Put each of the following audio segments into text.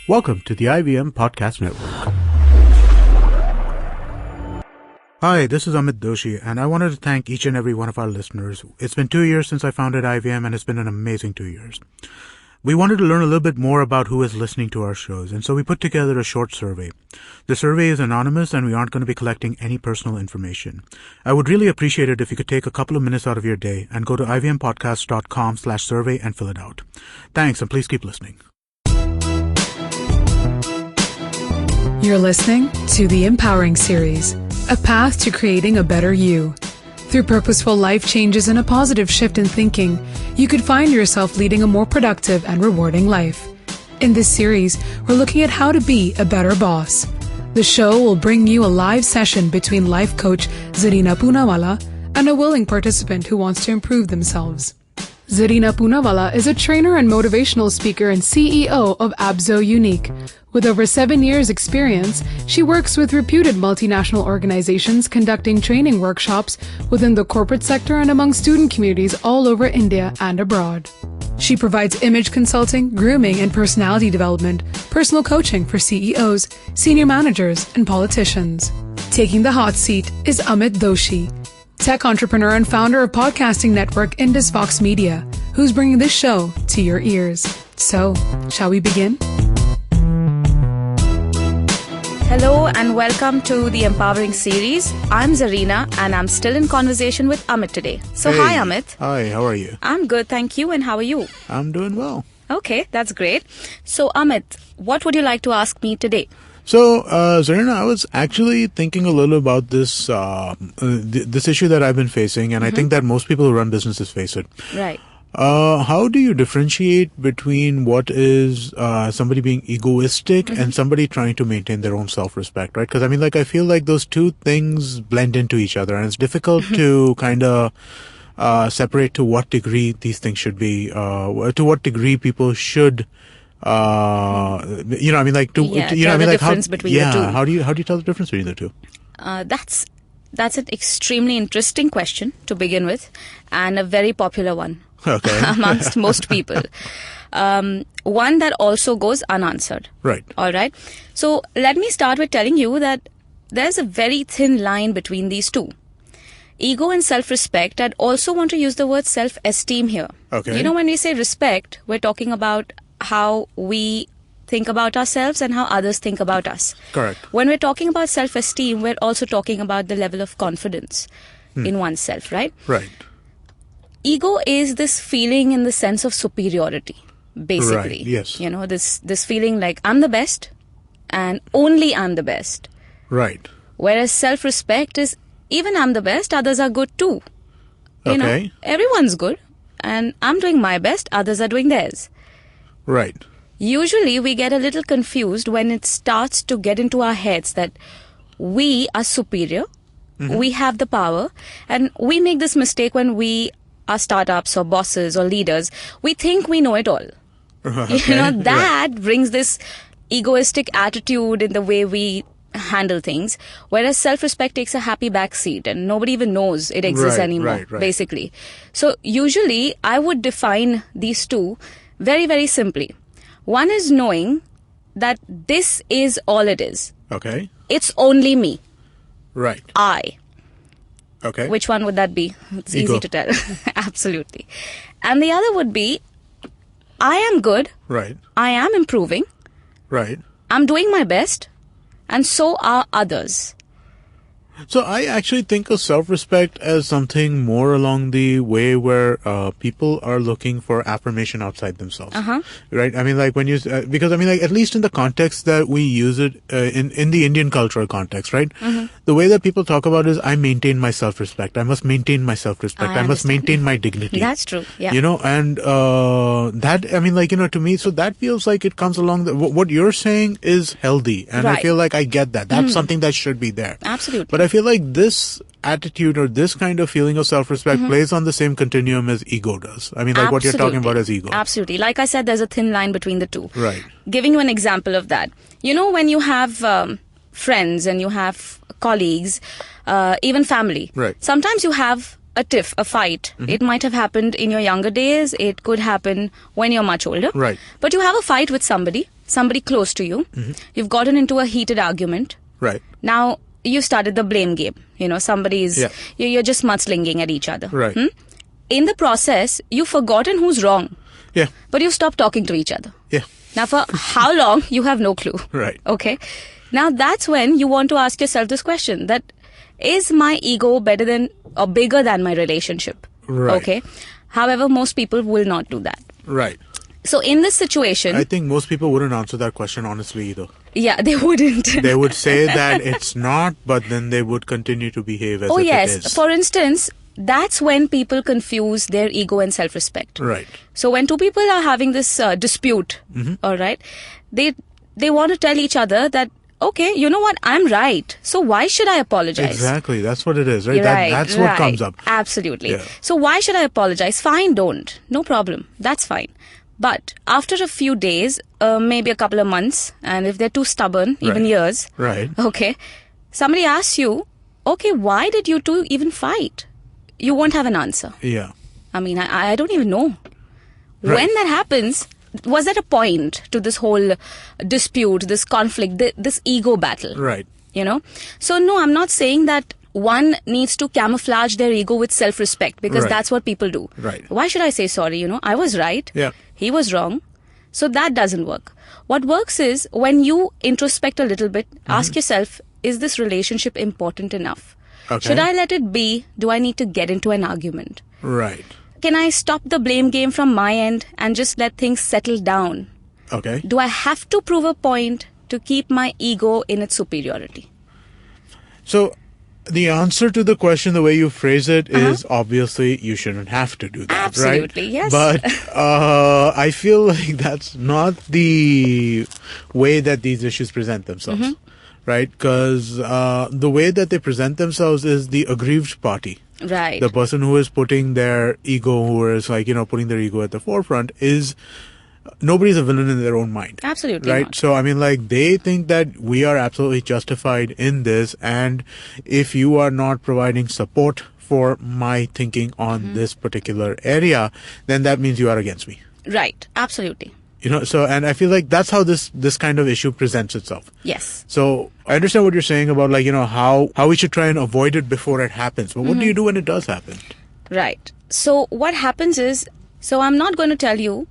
Welcome to the IVM Podcast Network. Hi, this is Amit Doshi, and I wanted to thank each and every one of our listeners. It's been 2 years since I founded IVM, and it's been an amazing 2 years. We wanted to learn a little bit more about who is listening to our shows, and so we put together a short survey. The survey is anonymous, and we aren't going to be collecting any personal information. I would really appreciate it if you could take a couple of minutes out of your day and go to ivmpodcast.com/survey and fill it out. Thanks, and please keep listening. You're listening to the Empowering Series, a path to creating a better you. Through purposeful life changes and a positive shift in thinking, you could find yourself leading a more productive and rewarding life. In this series, we're looking at how to be a better boss. The show will bring you a live session between life coach Zarina Poonawala and a willing participant who wants to improve themselves. Zarina Poonawala is a trainer and motivational speaker and CEO of Abzo Unique. With over 7 years' experience, she works with reputed multinational organizations conducting training workshops within the corporate sector and among student communities all over India and abroad. She provides image consulting, grooming and personality development, personal coaching for CEOs, senior managers, and politicians. Taking the hot seat is Amit Doshi, tech entrepreneur and founder of podcasting network Indus Vox Media, who's bringing this show to your ears. So, shall we begin? Hello and welcome to the Empowering Series. I'm Zarina and I'm still in conversation with Amit today. So Hi Amit. Hi, how are you? I'm good, thank you. And how are you? I'm doing well. Okay, that's great. So Amit, what would you like to ask me today? So, Zarina, I was actually thinking a little about this this issue that I've been facing, and I think that most people who run businesses face it. Right. How do you differentiate between what is somebody being egoistic and somebody trying to maintain their own self-respect, right? Because, I feel like those two things blend into each other, and it's difficult to kind of separate to what degree these things should be, to what degree people should the difference between the two. How do you tell the difference between the two? That's an extremely interesting question to begin with, and a very popular one. Okay. Amongst most people. One that also goes unanswered. Right. All right. So let me start with telling you that there's a very thin line between these two. Ego and self-respect. I'd also want to use the word self-esteem here. Okay. When we say respect, we're talking about how we think about ourselves and how others think about us. Correct. When we're talking about self-esteem, we're also talking about the level of confidence in oneself, right? Right. Ego is this feeling in the sense of superiority, basically. Right, yes. This feeling like I'm the best and only I'm the best. Right. Whereas self-respect is even I'm the best, others are good too. Okay. Everyone's good and I'm doing my best, others are doing theirs. Right. Usually we get a little confused when it starts to get into our heads that we are superior, we have the power, and we make this mistake when we are startups or bosses or leaders. We think we know it all. Okay. That brings this egoistic attitude in the way we handle things, whereas self-respect takes a happy backseat and nobody even knows it exists anymore, basically. So usually I would define these two very, very simply. One is knowing that this is all it is. Okay. It's only me. Right. I. Okay. Which one would that be? It's Ego. easy to tell. Absolutely. And the other would be, I am good. Right. I am improving. Right. I'm doing my best. And so are others. So I actually think of self-respect as something more along the way where people are looking for affirmation outside themselves, right? When you because at least in the context that we use it in the Indian cultural context, right? The way that people talk about is I maintain my self-respect. I must maintain my self-respect. I must maintain my dignity. That's true. Yeah. And that to me, so that feels like it comes along. What you're saying is healthy, and I feel like I get that. That's something that should be there. Absolutely. But I feel like this attitude or this kind of feeling of self-respect plays on the same continuum as ego does. What you're talking about as ego. Absolutely. Like I said, there's a thin line between the two. Right. Giving you an example of that. When you have friends and you have colleagues, even family. Right. Sometimes you have a tiff, a fight. It might have happened in your younger days. It could happen when you're much older. Right. But you have a fight with somebody somebody close to you. You've gotten into a heated argument. Right. Now, you started the blame game. Somebody's, you're just mudslinging at each other. Right. In the process, you've forgotten who's wrong. Yeah. But you've stopped talking to each other. Yeah. Now, for how long, you have no clue. Right. Okay. Now, that's when you want to ask yourself this question, that is my ego better than or bigger than my relationship? Right. Okay. However, most people will not do that. Right. So in this situation, I think most people wouldn't answer that question honestly either. Yeah, they wouldn't. They would say that it's not, but then they would continue to behave as if yes. it is. For instance, that's when people confuse their ego and self-respect. Right. So when two people are having this dispute, all right, they want to tell each other that, okay, you know what, I'm right. So why should I apologize? Exactly. That's what it is, right? Right, That's what comes up. Absolutely. Yeah. So why should I apologize? Fine, don't. No problem. That's fine. But after a few days, maybe a couple of months, and if they're too stubborn, even years, right? Okay, somebody asks you, okay, why did you two even fight? You won't have an answer. Yeah. I mean, I don't even know. Right. When that happens, was there a point to this whole dispute, this conflict, this ego battle? Right. So no, I'm not saying that one needs to camouflage their ego with self-respect, because that's what people do. Right. Why should I say sorry? I was right. Yeah. He was wrong. So that doesn't work. What works is when you introspect a little bit, ask yourself, is this relationship important enough? Okay. Should I let it be? Do I need to get into an argument? Right. Can I stop the blame game from my end and just let things settle down? Okay. Do I have to prove a point to keep my ego in its superiority? So the answer to the question, the way you phrase it, is obviously you shouldn't have to do that, Absolutely, right? yes. But I feel like that's not the way that these issues present themselves, right? Because the way that they present themselves is the aggrieved party. Right. The person who is putting their ego, who is putting their ego at the forefront is... Nobody's a villain in their own mind. Absolutely right? not. So, I mean, they think that we are absolutely justified in this, and if you are not providing support for my thinking on this particular area, then that means you are against me. Right. Absolutely. So, and I feel like that's how this kind of issue presents itself. Yes. So, I understand what you're saying about, how we should try and avoid it before it happens. But what do you do when it does happen? Right. So, what happens is, I'm not going to tell you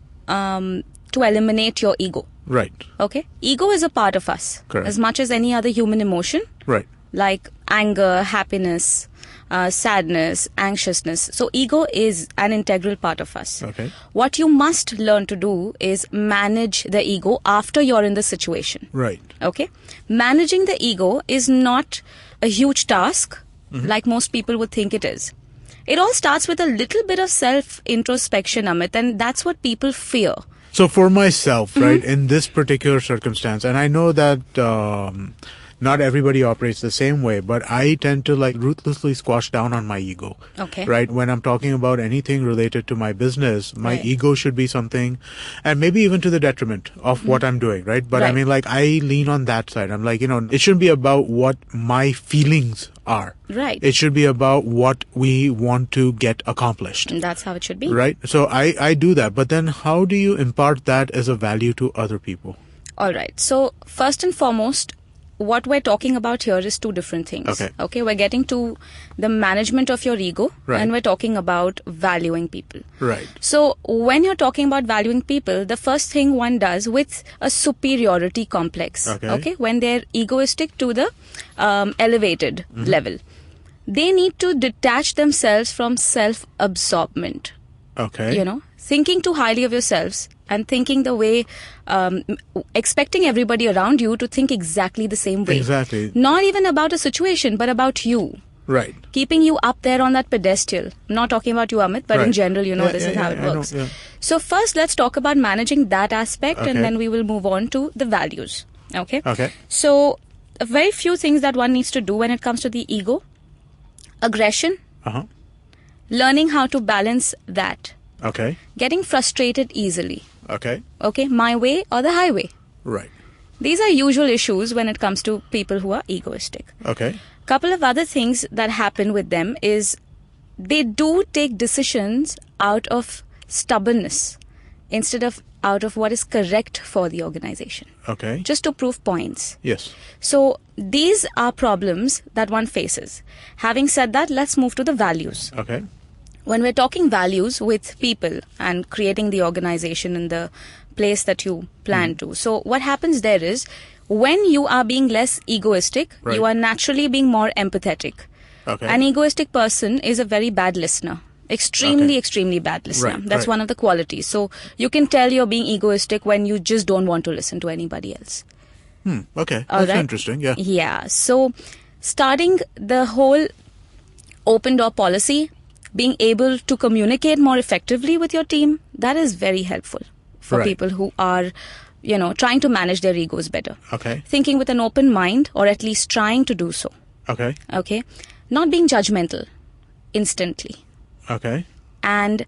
to eliminate your ego. Right. Okay? Ego is a part of us. Correct. As much as any other human emotion. Right. Like anger, happiness, sadness, anxiousness. So ego is an integral part of us. Okay. What you must learn to do is manage the ego after you're in the situation. Right. Okay? Managing the ego is not a huge task like most people would think it is. It all starts with a little bit of self-introspection, Amit, and that's what people fear. So for myself, right, in this particular circumstance, and I know that not everybody operates the same way, but I tend to ruthlessly squash down on my ego. Okay. Right? When I'm talking about anything related to my business, my ego should be something, and maybe even to the detriment of what I'm doing, right? But I mean, I lean on that side. I'm it shouldn't be about what my feelings are. Right. It should be about what we want to get accomplished. And that's how it should be. Right. So I do that. But then how do you impart that as a value to other people? All right. So first and foremost, what we're talking about here is two different things. Okay. We're getting to the management of your ego, and we're talking about valuing people. Right. So when you're talking about valuing people, the first thing one does with a superiority complex, okay, when they're egoistic to the elevated level, they need to detach themselves from self-absorbment. Okay. Thinking too highly of yourselves and thinking the way, expecting everybody around you to think exactly the same way. Exactly. Not even about a situation, but about you. Right. Keeping you up there on that pedestal. I'm not talking about you, Amit, but in general, this is how it works. So first, let's talk about managing that aspect, and then we will move on to the values. Okay? Okay. So, a very few things that one needs to do when it comes to the ego. Aggression. Learning how to balance that. Okay. Getting frustrated easily. Okay. Okay, my way or the highway. Right. These are usual issues when it comes to people who are egoistic. Okay. Couple of other things that happen with them is they do take decisions out of stubbornness instead of out of what is correct for the organization. Okay. Just to prove points. Yes. So these are problems that one faces. Having said that, let's move to the values. Okay. When we're talking values with people and creating the organization in the place that you plan to. So what happens there is, when you are being less egoistic, you are naturally being more empathetic. Okay. An egoistic person is a very bad listener. Extremely bad listener. That's one of the qualities. So you can tell you're being egoistic when you just don't want to listen to anybody else. Okay. That's interesting. Yeah. Yeah. So starting the whole open door policy, being able to communicate more effectively with your team, that is very helpful for people who are, trying to manage their egos better. Okay. Thinking with an open mind, or at least trying to do so. Okay. Okay. Not being judgmental instantly. Okay. And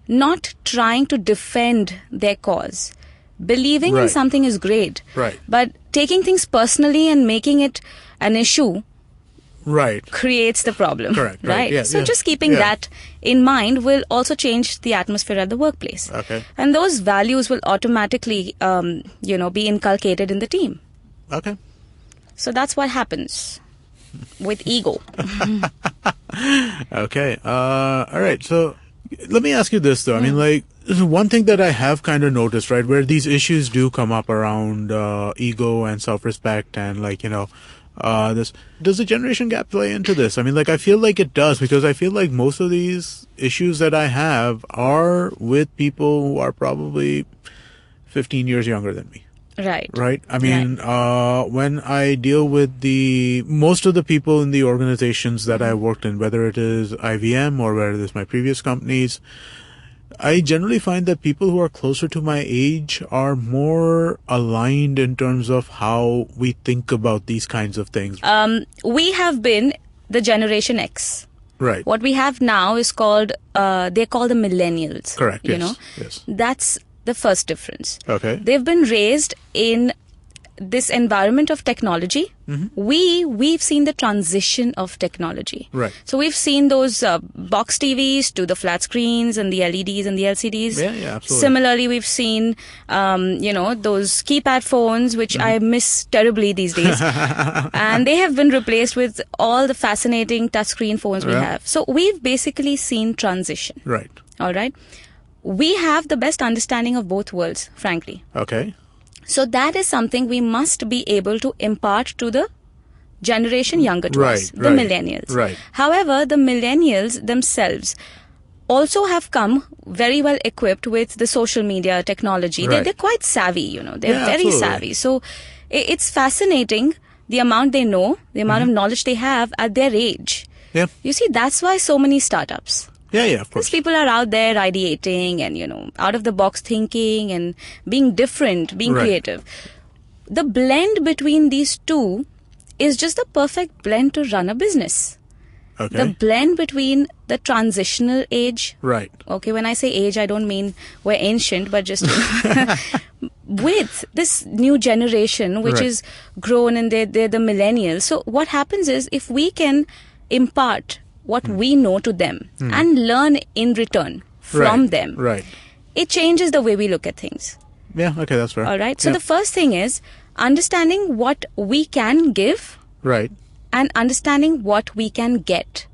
not trying to defend their cause. Believing in something is great. Right. But taking things personally and making it an issue creates the problem. Correct. Right. Yeah, so just keeping that in mind will also change the atmosphere at the workplace. Okay. And those values will automatically, be inculcated in the team. Okay. So that's what happens with ego. Okay. All right. So let me ask you this, though. I mean, like, one thing that I have kind of noticed, right, where these issues do come up around ego and self-respect and, like, this, does the generation gap play into this? I mean, like, I feel like it does, because I feel like most of these issues that I have are with people who are probably 15 years younger than me. Right. I mean, when I deal with most of the people in the organizations that I worked in, whether it is IVM or whether it is my previous companies, I generally find that people who are closer to my age are more aligned in terms of how we think about these kinds of things. We have been the Generation X. Right. What we have now is called, they're called the millennials. Correct. Yes. That's the first difference. Okay. They've been raised in this environment of technology. We've seen the transition of technology. Right. So we've seen those box TVs to the flat screens and the LEDs and the LCDs. Yeah, absolutely. Similarly, we've seen, those keypad phones, which I miss terribly these days. And they have been replaced with all the fascinating touchscreen phones we have. So we've basically seen transition. Right. All right. We have the best understanding of both worlds, frankly. Okay. So that is something we must be able to impart to the generation younger to us, the millennials. Right. However, the millennials themselves also have come very well equipped with the social media technology. They're quite savvy, they're very savvy. So it's fascinating the amount they know, the amount of knowledge they have at their age. Yeah. You see, that's why so many startups. Yeah, of course. Because people are out there ideating and, out of the box thinking and being different, being creative. The blend between these two is just the perfect blend to run a business. Okay. The blend between the transitional age. Right. Okay, when I say age, I don't mean we're ancient, but just with this new generation, which is grown and they're the millennials. So what happens is, if we can impart what we know to them and learn in return from them, it changes the way we look at things. Yeah, okay, that's fair. All right. So the first thing is understanding what we can give and understanding what we can get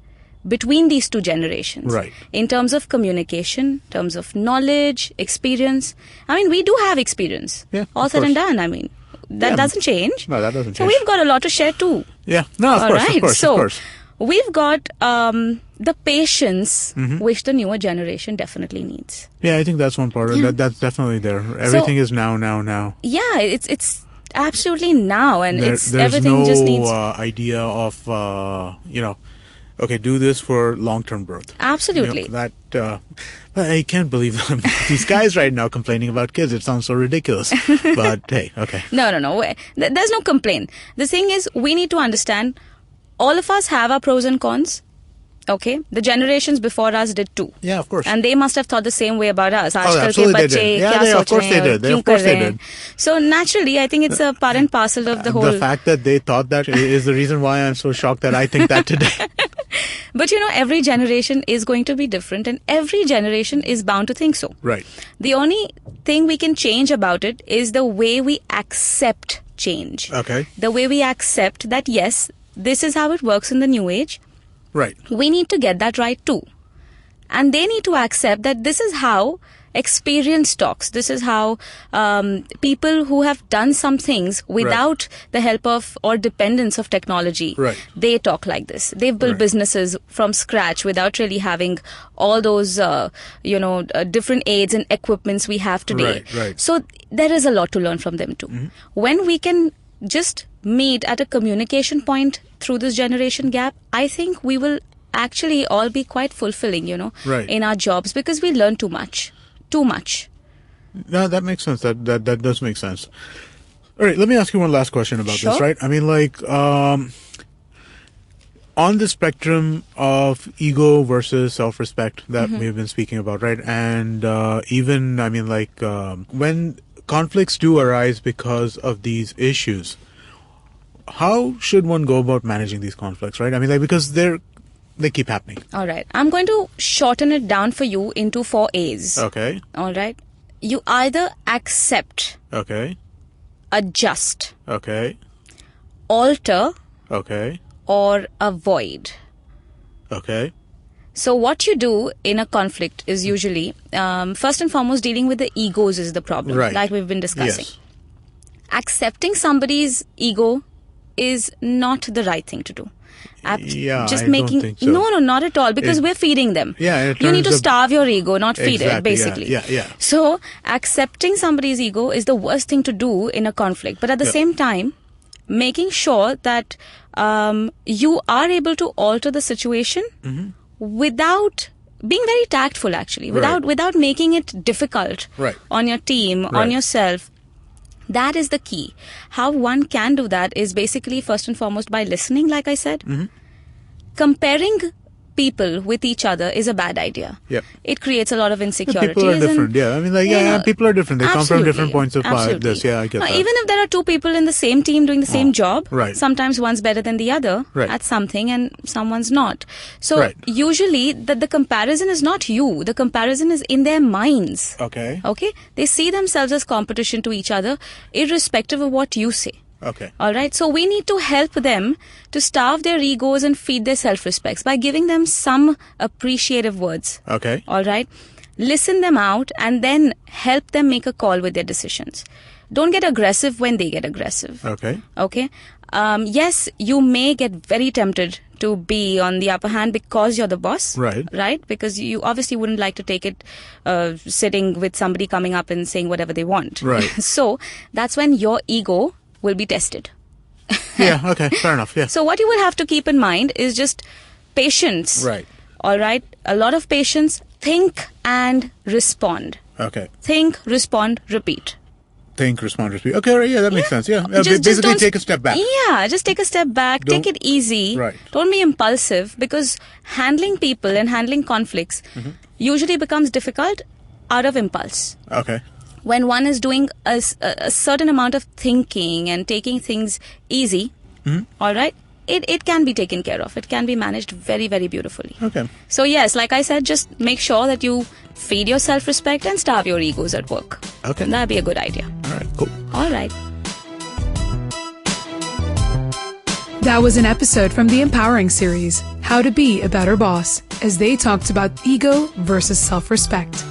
between these two generations. In terms of communication, in terms of knowledge, experience. I mean, we do have experience. All said and done. I mean, that doesn't change. No, that doesn't change. So we've got a lot to share too. Yeah. No, of course. We've got the patience which the newer generation definitely needs. Yeah, I think that's one part. That's definitely there. Everything is now. Yeah, it's absolutely now, and there's everything no just needs idea of okay, do this for long-term growth. Absolutely. I can't believe these guys right now complaining about kids. It sounds so ridiculous. But hey, okay. No. There's no complaint. The thing is, we need to understand. All of us have our pros and cons. Okay, the generations before us did too. Yeah, of course. And they must have thought the same way about us. Absolutely, they did. Of course they did. So naturally, I think it's a part and parcel of the whole. The fact that they thought that is the reason why I'm so shocked that I think that today. But every generation is going to be different, and every generation is bound to think so. Right. The only thing we can change about it is the way we accept change. Okay. The way we accept that, yes, this is how it works in the new age. Right. We need to get that right too. And they need to accept that this is how experience talks. This is how people who have done some things without the help of or dependence of technology, they talk like this. They've built businesses from scratch without really having all those, different aids and equipments we have today. So there is a lot to learn from them too. When we can just meet at a communication point through this generation gap, I think we will actually all be quite fulfilling, in our jobs, because we learn too much. No, that makes sense. That does make sense. All right, let me ask you one last question about this, right? I mean, on the spectrum of ego versus self-respect that we've been speaking about, right? And even, when conflicts do arise because of these issues, how should one go about managing these conflicts, right? I mean, because they keep happening. All right. I'm going to shorten it down for you into 4 A's. Okay. All right. You either accept. Okay. Adjust. Okay. Alter. Okay. Or avoid. Okay. So what you do in a conflict is usually, first and foremost, dealing with the egos is the problem, like we've been discussing. Yes. Accepting somebody's ego is not the right thing to do. Don't think so. No, not at all, because we're feeding them. Yeah, you need to starve your ego, not feed it, basically. Yeah. So accepting somebody's ego is the worst thing to do in a conflict. But at the same time, making sure that you are able to alter the situation without being very tactful, actually, without making it difficult on your team, on yourself. That is the key. How one can do that is basically first and foremost by listening, like I said. Comparing people with each other is a bad idea. It creates a lot of insecurities. People are different, people are different. They come from different points of this. I get that. Even if there are 2 people in the same team doing the same job, sometimes one's better than the other at something and someone's not. So usually the comparison is not you. The comparison is in their minds. Okay. They see themselves as competition to each other, irrespective of what you say. Okay. All right. So we need to help them to starve their egos and feed their self-respects by giving them some appreciative words. Okay. All right. Listen them out and then help them make a call with their decisions. Don't get aggressive when they get aggressive. Okay. Yes, you may get very tempted to be on the upper hand because you're the boss. Right? Because you obviously wouldn't like to take it sitting with somebody coming up and saying whatever they want. So that's when your ego will be tested. Okay, fair enough. So what you will have to keep in mind is just patience. All right, a lot of patience. Think and respond. Okay. Think, respond, repeat. Think, respond, repeat. Okay, that makes sense. Basically take a step back. Just take a step back. Take it easy. Don't be impulsive, because handling people and handling conflicts usually becomes difficult out of impulse. Okay. When one is doing a certain amount of thinking and taking things easy, all right, it can be taken care of. It can be managed very, very beautifully. Okay. So yes, like I said, just make sure that you feed your self-respect and starve your egos at work. Okay. That'd be a good idea. All right, cool. All right. That was an episode from the Empowering series, How to Be a Better Boss, as they talked about ego versus self-respect.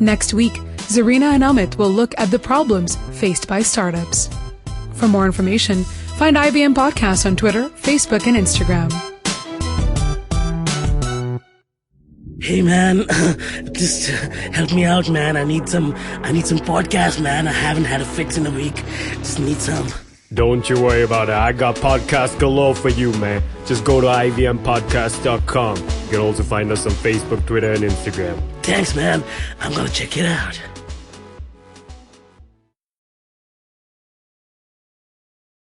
Next week, Zarina and Amit will look at the problems faced by startups. For more information, find IBM Podcasts on Twitter, Facebook, and Instagram. Hey man, just help me out, man. I need some podcasts, man. I haven't had a fix in a week. Just need some. Don't you worry about it. I got podcasts galore for you, man. Just go to ivmpodcast.com. You can also find us on Facebook, Twitter, and Instagram. Thanks, man. I'm gonna check it out.